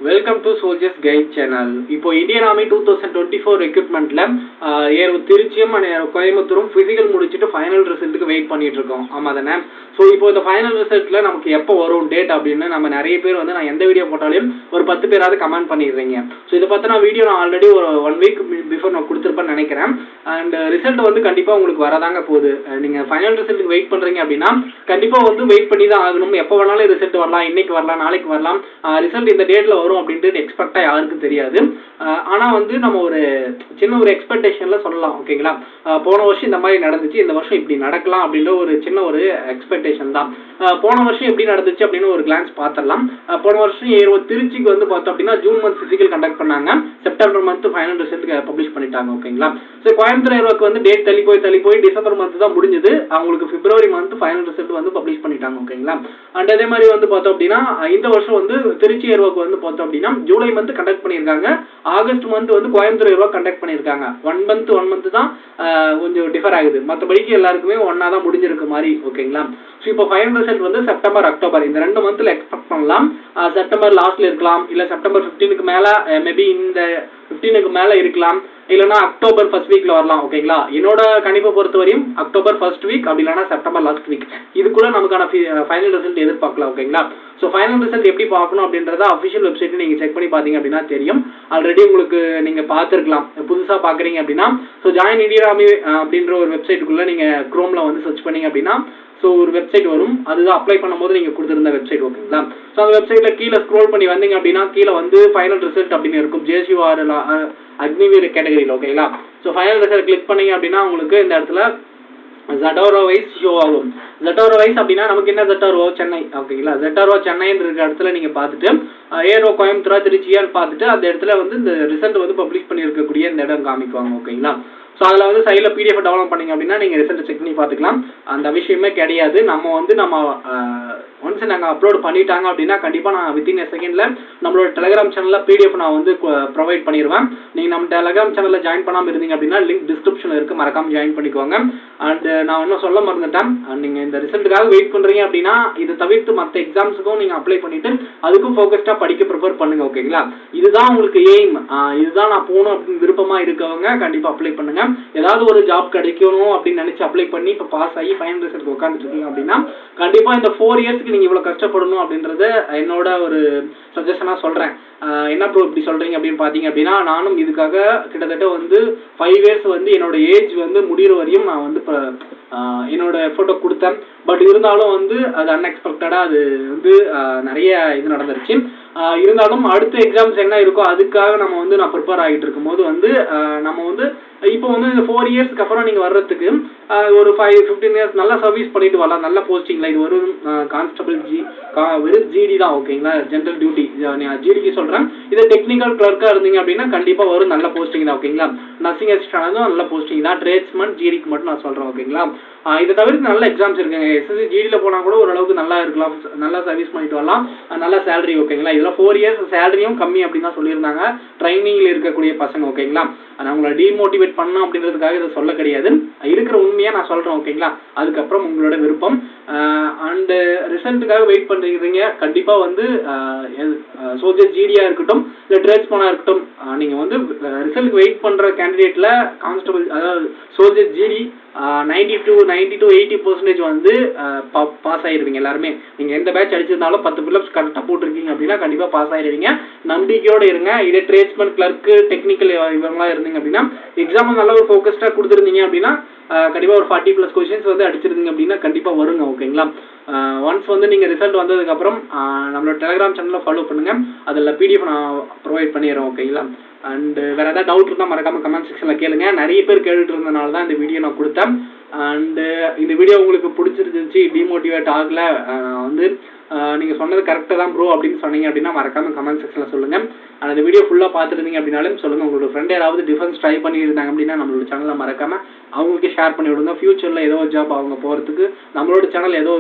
Welcome to soldiers guide channel. இப்போ Indian army 2024 ரெக்ரூட்மெண்ட்ல திருச்சியும் கோயம்புத்தூரும் physical முடிச்சுட்டு final ரிசல்ட்டுக்கு wait பண்ணிட்டு இருக்கோம். ஆமா தானே? ஸோ இப்போ இந்த ஃபைனல் ரிசல்ட்ல நமக்கு எப்போ வரும் டேட் அப்படின்னு நம்ம நிறைய பேர் வந்து நான் எந்த வீடியோ போட்டாலும் ஒரு 10 பேராவது கமெண்ட் பண்ணிடுறீங்க. ஸோ இதை பற்றின வீடியோ நான் ஆல்ரெடி ஒரு 1 வீக் பிஃபோர் நான் கொடுத்துருப்பேன்னு நினைக்கிறேன். அண்ட் ரிசல்ட் வந்து கண்டிப்பாக உங்களுக்கு வரதாங்க போகுது. நீங்கள் ஃபைனல் ரிசல்ட்டுக்கு வெயிட் பண்ணுறீங்க அப்படின்னா கண்டிப்பாக வந்து வெயிட் பண்ணி தான் ஆகணும். எப்போ வேணாலும் ரிசல்ட் வரலாம், இன்னைக்கு வரலாம், நாளைக்கு வரலாம். ரிசல்ட் இந்த டேட்ல வரும் அப்படின்ட்டு எக்ஸ்பெக்டா யாருக்கும் தெரியாது. ஆனா வந்து நம்ம ஒரு சின்ன ஒரு எக்ஸ்பெக்டேஷன்ல சொல்லலாம். ஓகேங்களா? போன வருஷம் இந்த மாதிரி நடந்துச்சு, இந்த வருஷம் இப்படி நடக்கலாம் அப்படின்ற ஒரு சின்ன ஒரு எக்ஸ்பெக்டேஷன் தான். போன வருஷம் எப்படி நடந்துச்சு அப்படின்னு ஒரு கிளான்ஸ் பார்த்துடலாம். போன வருஷம் திருச்சிக்கு வந்து பார்த்தோம் அப்படின்னா ஜூன் மந்த் பிசிக்கல் கண்டக்ட் பண்ணாங்க, September month final result publish பண்ணிட்டாங்க. ஓகேங்களா? ஸோ கோயம்புத்தூர் ஏர்வாக்கு வந்து டேட் தள்ளி போய் டிசம்பர் மந்த் தான் முடிஞ்சது. அவங்களுக்கு பிப்ரவரி மந்த் ஃபைனல் ரிசல்ட் வந்து பப்ளிஷ் பண்ணிட்டாங்க. ஓகேங்களா? அண்ட் அதே மாதிரி வந்து பார்த்தோம் அப்படின்னா இந்த வருஷம் வந்து திருச்சி ஏர்வாக்கு வந்து பார்த்தோம் அப்படின்னா ஜூலை மந்த் கண்டக்ட் பண்ணியிருக்காங்க, ஆகஸ்ட் மந்த் வந்து கோயம்புத்தூர் ஏர்வாக் கண்டக்ட் பண்ணியிருக்காங்க. ஒன் மந்த் தான் கொஞ்சம் டிஃபர் ஆகுது, மற்றபடிக்கு எல்லாருக்குமே ஒன்னா தான் முடிஞ்சிருக்கு மாதிரி. ஓகேங்களா? ஸோ இப்போ ஃபைனல் ரிசல்ட் வந்து செப்டம்பர் அக்டோபர் இந்த 2 மந்த்ல எக்ஸ்பெக்ட் பண்ணலாம். செப்டம்பர் லாஸ்ட்ல இருக்கலாம், இல்லை செப்டம்பர் 15க்கு மேலே, மேபி இந்த 15க்கு மேலே இருக்கலாம், இல்லைனா அக்டோபர் ஃபர்ஸ்ட் வீக்ல வரலாம். ஓகேங்களா? என்னோட கணிப்பை பொறுத்த வரையும் அக்டோபர் ஃபர்ஸ்ட் வீக், அப்படி இல்லைனா செப்டம்பர் லாஸ்ட் வீக், இதுக்குள்ள நமக்கான ஃபைனல் ரிசல்ட் எதிர்பார்க்கலாம். ஓகேங்களா? ஸோ ஃபைனல் ரிசல்ட் எப்படி பார்க்கணும் அப்படின்றத அஃபிஷியல் வெப்சைட் நீங்கள் செக் பண்ணி பார்த்தீங்க அப்படின்னா தெரியும். ஆல்ரெடி உங்களுக்கு நீங்கள் பார்த்துருக்கலாம். புதுசாக பார்க்குறீங்க அப்படின்னா ஸோ ஜாயின் இந்தியன் ஆர்மி அப்படின்ற ஒரு வெப்சைட்டுக்குள்ளே நீங்கள் குரோமில் வந்து சர்ச் பண்ணீங்க அப்படின்னா ஸோ ஒரு வெப்சைட் வரும், அதுதான் அப்ளை பண்ணும்போது நீங்கள் கொடுத்துருந்த வெப்சைட். ஓகேங்களா? ஸோ அந்த வெப்சைட்டில் கீழே ஸ்க்ரோல் பண்ணி வந்தீங்க அப்படின்னா கீழே வந்து ஃபைனல் ரிசல்ட் அப்படின்னு இருக்கும், ஜேசிஆர் அக்னிவீர் கேட்டகரியில். ஓகேங்களா? ஸோ ஃபைனல் ரிசல்ட் கிளிக் பண்ணீங்க அப்படின்னா உங்களுக்கு இந்த இடத்துல ஜெட்டாரோ வைஸ் ஷோ ஆகும். ஜெட்டாரோ வைஸ் அப்படின்னா நமக்கு என்ன, ஜெட்டாரோ சென்னை. ஓகேங்களா? ஜெட்டாரோ சென்னைன்னு இருக்க இடத்துல நீங்கள் பார்த்துட்டு ஏரோ கோயம்புத்தூரா திருச்சியான்னு பார்த்துட்டு அந்த இடத்துல வந்து இந்த ரிசல்ட் வந்து பப்ளிஷ் பண்ணியிருக்கக்கூடிய இந்த இடம் காமிக்குவாங்க. ஓகேங்களா? ஸோ அதில் வந்து சைடில் பிடிஎஃப் டவுன்லோட் பண்ணிங்க அப்படின்னா நீங்கள் ரிசல்ட் செக் பண்ணி பார்த்துக்கலாம். அந்த விஷயமே கிடையாது. நம்ம ஒன்ஸ் நாங்கள் அப்லோட் பண்ணிட்டாங்க அப்படின்னா கண்டிப்பாக நான் வித்தின் செகண்டில் நம்மளோட டெலிகிராம் சேனலில் பிடிஎஃப் நான் வந்து ப்ரொவைட் பண்ணிடுவேன். நீங்கள் நம்ம டெலிகிராம் சேனலில் ஜாயின் பண்ணாமல் இருந்தீங்க அப்படின்னா லிங்க் டிஸ்கிரிப்ஷனில் இருக்குது, மறக்காமல் ஜாயின் பண்ணிக்கோங்க. அண்ட் நான் இன்னும் சொல்ல மறந்துட்டேன், நீங்கள் இந்த ரிசல்ட்டுக்காக வெயிட் பண்ணுறீங்க அப்படின்னா இதை தவிர்த்து மற்ற எக்ஸாம்ஸுக்கும் நீங்கள் அப்ளை பண்ணிவிட்டு அதுக்கும் ஃபோக்கஸ்டாக படிக்க ப்ரிப்பேர் பண்ணுங்கள். ஓகேங்களா? இதுதான் உங்களுக்கு எய்ம், இதுதான் நான் போகணும் அப்படின்னு விருப்பமாக இருக்கவங்க கண்டிப்பாக அப்ளை பண்ணுங்கள். ஏதாவது ஒரு ஜாப் கிடைக்கணும் அப்படின்னு நினைச்சு அப்ளை பண்ணி இப்போ பாஸ் ஆகி ஃபைனல் ரிசல்ட் உட்காந்துட்டு இருக்கீங்க அப்படின்னா கண்டிப்பாக இந்த 4 இயர்ஸ்க்கு நீங்கள் இவ்வளோ கஷ்டப்படணும் அப்படின்றத என்னோட ஒரு சஜஷனாக சொல்கிறேன். என்ன ப்ரோ இப்படி சொல்கிறீங்க அப்படின்னு பார்த்தீங்க அப்படின்னா நானும் இதுக்காக கிட்டத்தட்ட வந்து 5 இயர்ஸ் வந்து என்னோட ஏஜ் வந்து முடிகிற வரையும் நான் வந்து இப்போ என்னோட எஃபோர்ட்டை கொடுத்தேன். பட் இருந்தாலும் வந்து அது அன்எக்ஸ்பெக்டடாக அது வந்து நிறைய இது நடந்துருச்சு. இருந்தாலும் அடுத்த எக்ஸாம்ஸ் என்ன இருக்கோ அதுக்காக நம்ம வந்து நான் ப்ரிப்பேர் ஆகிட்டு இருக்கும்போது வந்து நம்ம வந்து இப்போ வந்து இந்த 4 இயர்ஸ்க்கு அப்புறம் நீங்கள் வர்றதுக்கு ஒரு 15 இயர்ஸ் நல்லா சர்வீஸ் பண்ணிட்டு வரலாம், நல்ல போஸ்டிங்கில். இது ஒரு கான்ஸ்டபிள் வெறும் ஜிடி தான். ஓகேங்களா? ஜென்ரல் டியூட்டி ஜிடிக்கு சொல்கிறேன். இதே டெக்னிக்கல் கிளர்க்காக இருந்தீங்க அப்படின்னா கண்டிப்பாக வரும் நல்ல போஸ்டிங் தான். ஓகேங்களா? நர்சிங் அசிஸ்டன்ட் நல்ல போஸ்டிங் தான். ட்ரேட்ஸ்மேன் ஜிடிக்கு மட்டும் நான் சொல்கிறேன். ஓகேங்களா? இதை தவிர்த்து நல்ல எக்ஸாம்ஸ் இருக்குங்க. எஸ்எஸ்சி ஜிடியில் போனால் கூட ஓரளவுக்கு நல்லா இருக்கலாம், நல்லா சர்வீஸ் பண்ணிட்டு வரலாம், நல்ல சேலரி. ஓகேங்களா? இதெல்லாம் 4 இயர்ஸ் சேலரியும் கம்மி அப்படின்னு தான் சொல்லியிருந்தாங்க ட்ரைனிங்கில் இருக்கக்கூடிய பசங்க. ஓகேங்களா? நான் உங்களை டிமோட்டிவேட் பண்ணணும் அப்படின்றதுக்காக இதை சொல்ல கிடையாது, இருக்கிற உண்மையாக நான் சொல்கிறேன். ஓகேங்களா? அதுக்கப்புறம் உங்களோட விருப்பம். அண்டு ரிசல்ட்டுக்காக வெயிட் பண்ணுறீங்க கண்டிப்பாக வந்து சோல்ஜர் ஜிடியாக இருக்கட்டும் இல்லை ட்ரேட்ஸ்மேனாக இருக்கட்டும், நீங்கள் வந்து ரிசல்ட்டுக்கு வெயிட் பண்ணுற கேண்டிடேட்டில் கான்ஸ்டபிள் அதாவது சோல்ஜர் ஜிடி 90 to 80% வந்து பாஸ் ஆகிடுவீங்க எல்லாருமே. நீங்கள் எந்த பேட்ச் அடிச்சிருந்தாலும் 10 ஃபில்லப்ஸ் கரெக்டாக போட்டிருக்கீங்க அப்படின்னா கண்டிப்பாக பாஸ் ஆகிடுவீங்க. நம்பிக்கையோடு இருங்க. இதே ட்ரேட்ஸ்மேன் கிளர்க்கு டெக்னிக்கல் இவங்களாம் இருந்தீங்க அப்படின்னா எக்ஸாம் நல்ல ஒரு ஃபோக்கஸ்டாக கொடுத்துருந்தீங்க அப்படின்னா கண்டிப்பாக ஒரு 40+ கொஸ்டின்ஸ் வந்து அடிச்சிருந்தீங்க அப்படின்னா கண்டிப்பாக வருங்க. ஓகேங்களா? ஒன்ஸ் வந்து நீங்கள் ரிசல்ட் வந்ததுக்கப்புறம் நம்மளோட டெலிகிராம் சேனலில் ஃபாலோ பண்ணுங்கள், அதில் பிடிஎஃப் நான் ப்ரொவைட் பண்ணிடுறேன். ஓகேங்களா? அண்டு வேறு ஏதாவது டவுட் இருந்தால் மறக்காமல் கமெண்ட் செக்ஷனில் கேளுங்க. நிறைய பேர் கேட்டுட்டு இருந்தனால தான் இந்த வீடியோ நான் கொடுத்தேன். அண்டு இந்த வீடியோ உங்களுக்கு பிடிச்சிருந்துச்சு, டிமோட்டிவேட் ஆகலை, வந்து நீங்கள் சொன்னது கரெக்டாக தான் ப்ரோ அப்படின்னு சொன்னீங்க அப்படின்னா மறக்காமல் கமெண்ட் செக்ஷனில் சொல்லுங்கள். அந்த வீடியோ ஃபுல்லாக பார்த்துருந்தீங்க அப்படின்னாலும் சொல்லுங்கள். உங்களோட ஃப்ரெண்ட் யாராவது டிஃபென்ஸ் ட்ரை பண்ணியிருந்தாங்க அப்படின்னா நம்மளோட சேனலில் மறக்காமல் அவங்களுக்கு ஷேர் பண்ணி விடுங்க. ஃபியூச்சரில் ஏதோ ஒரு ஜாப் அவங்க போகிறதுக்கு நம்மளோட சேனல் ஏதோ